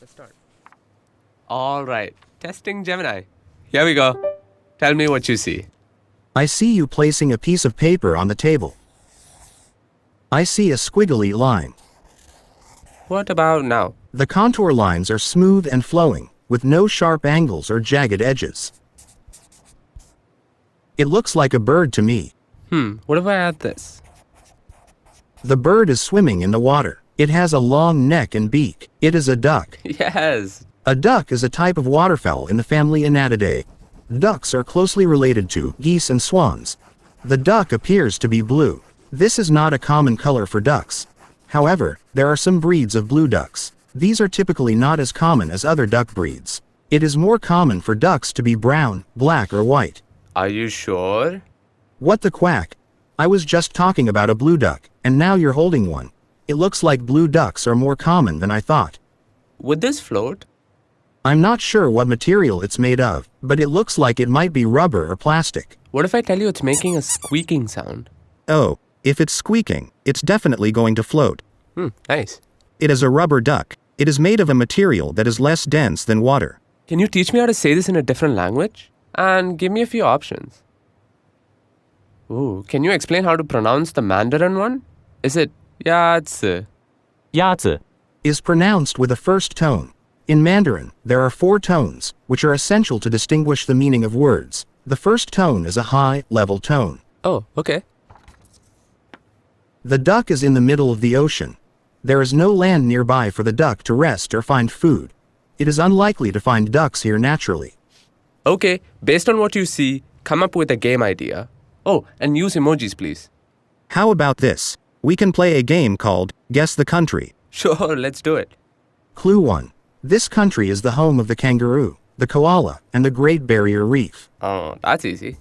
let's start. All right, testing Gemini. Here we go. Tell me what you see. I see you placing a piece of paper on the table. I see a squiggly line. What about now? The contour lines are smooth and flowing, with no sharp angles or jagged edges. It looks like a bird to me. What if I add this? The bird is swimming in the water. It has a long neck and beak. It is a duck. Yes. A duck is a type of waterfowl in the family Anatidae. Ducks are closely related to geese and swans. The duck appears to be blue. This is not a common color for ducks. However, there are some breeds of blue ducks. These are typically not as common as other duck breeds. It is more common for ducks to be brown, black, or white. Are you sure? What the quack? I was just talking about a blue duck, and now you're holding one. It looks like blue ducks are more common than I thought. Would this float? I'm not sure what material it's made of, but it looks like it might be rubber or plastic. What if I tell you it's making a squeaking sound? Oh, if it's squeaking, it's definitely going to float. Nice. It is a rubber duck. It is made of a material that is less dense than water. Can you teach me how to say this in a different language? And give me a few options. Ooh, can you explain how to pronounce the Mandarin one? Is it Yazi? Yazi is pronounced with a first tone. In Mandarin, there are 4 tones, which are essential to distinguish the meaning of words. The first tone is a high, level tone. Oh, okay. The duck is in the middle of the ocean. There is no land nearby for the duck to rest or find food. It is unlikely to find ducks here naturally. Okay, based on what you see, come up with a game idea. Oh, and use emojis, please. How about this? We can play a game called Guess the Country. Sure, let's do it. Clue 1. This country is the home of the kangaroo, the koala, and the Great Barrier Reef. Oh, that's easy.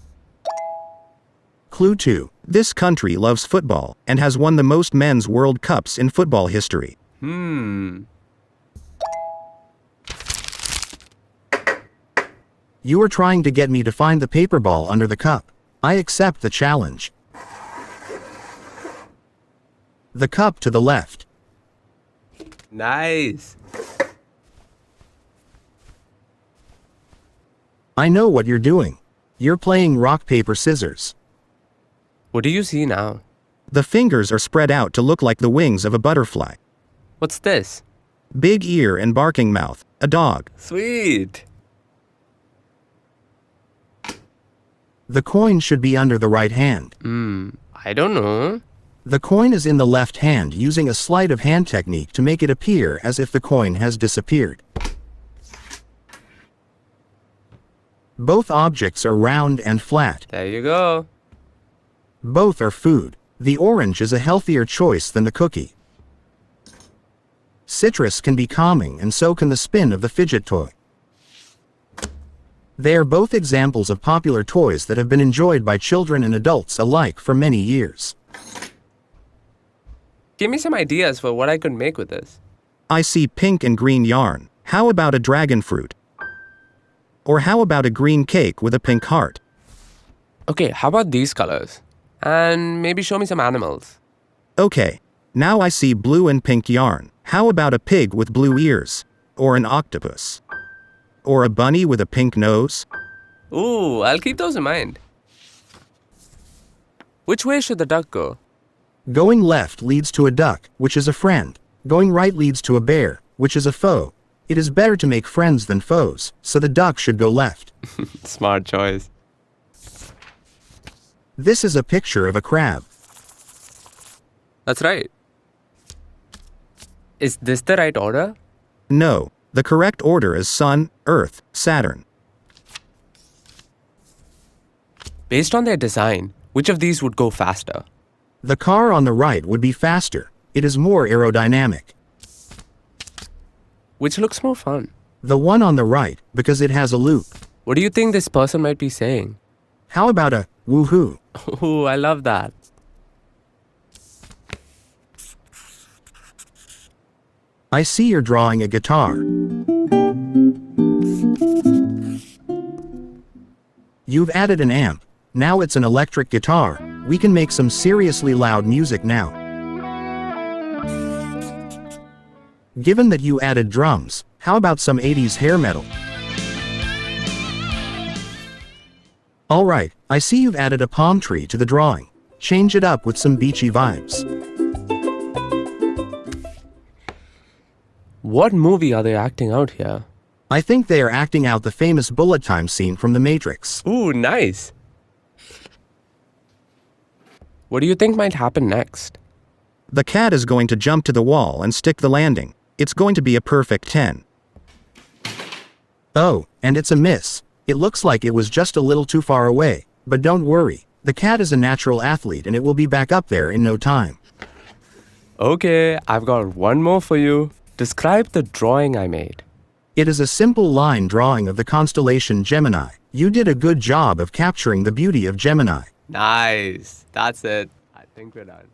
Clue 2. This country loves football and has won the most men's World Cups in football history. You are trying to get me to find the paper ball under the cup. I accept the challenge. The cup to the left. Nice. I know what you're doing. You're playing rock, paper, scissors. What do you see now? The fingers are spread out to look like the wings of a butterfly. What's this? Big ear and barking mouth. A dog. Sweet. The coin should be under the right hand. I don't know. The coin is in the left hand using a sleight of hand technique to make it appear as if the coin has disappeared. Both objects are round and flat. There you go. Both are food. The orange is a healthier choice than the cookie. Citrus can be calming, and so can the spin of the fidget toy. They are both examples of popular toys that have been enjoyed by children and adults alike for many years. Give me some ideas for what I could make with this. I see pink and green yarn. How about a dragon fruit? Or how about a green cake with a pink heart? Okay, how about these colors? And maybe show me some animals. Okay, now I see blue and pink yarn. How about a pig with blue ears? Or an octopus? Or a bunny with a pink nose? Ooh, I'll keep those in mind. Which way should the duck go? Going left leads to a duck, which is a friend. Going right leads to a bear, which is a foe. It is better to make friends than foes, so the duck should go left. Smart choice. This is a picture of a crab. That's right. Is this the right order? No, the correct order is Sun, Earth, Saturn. Based on their design, which of these would go faster? The car on the right would be faster. It is more aerodynamic. Which looks more fun? The one on the right, because it has a loop. What do you think this person might be saying? How about a woohoo? Ooh, I love that. I see you're drawing a guitar. You've added an amp. Now it's an electric guitar. We can make some seriously loud music now. Given that you added drums, How about some 80s hair metal? Alright, I see you've added a palm tree to the drawing. Change it up with some beachy vibes. What movie are they acting out here? I think they are acting out the famous bullet time scene from The Matrix. Ooh, nice. What do you think might happen next? The cat is going to jump to the wall and stick the landing. It's going to be a perfect 10. Oh, and it's a miss. It looks like it was just a little too far away, but don't worry. The cat is a natural athlete and it will be back up there in no time. Okay, I've got one more for you. Describe the drawing I made. It is a simple line drawing of the constellation Gemini. You did a good job of capturing the beauty of Gemini. Nice. That's it. I think we're done.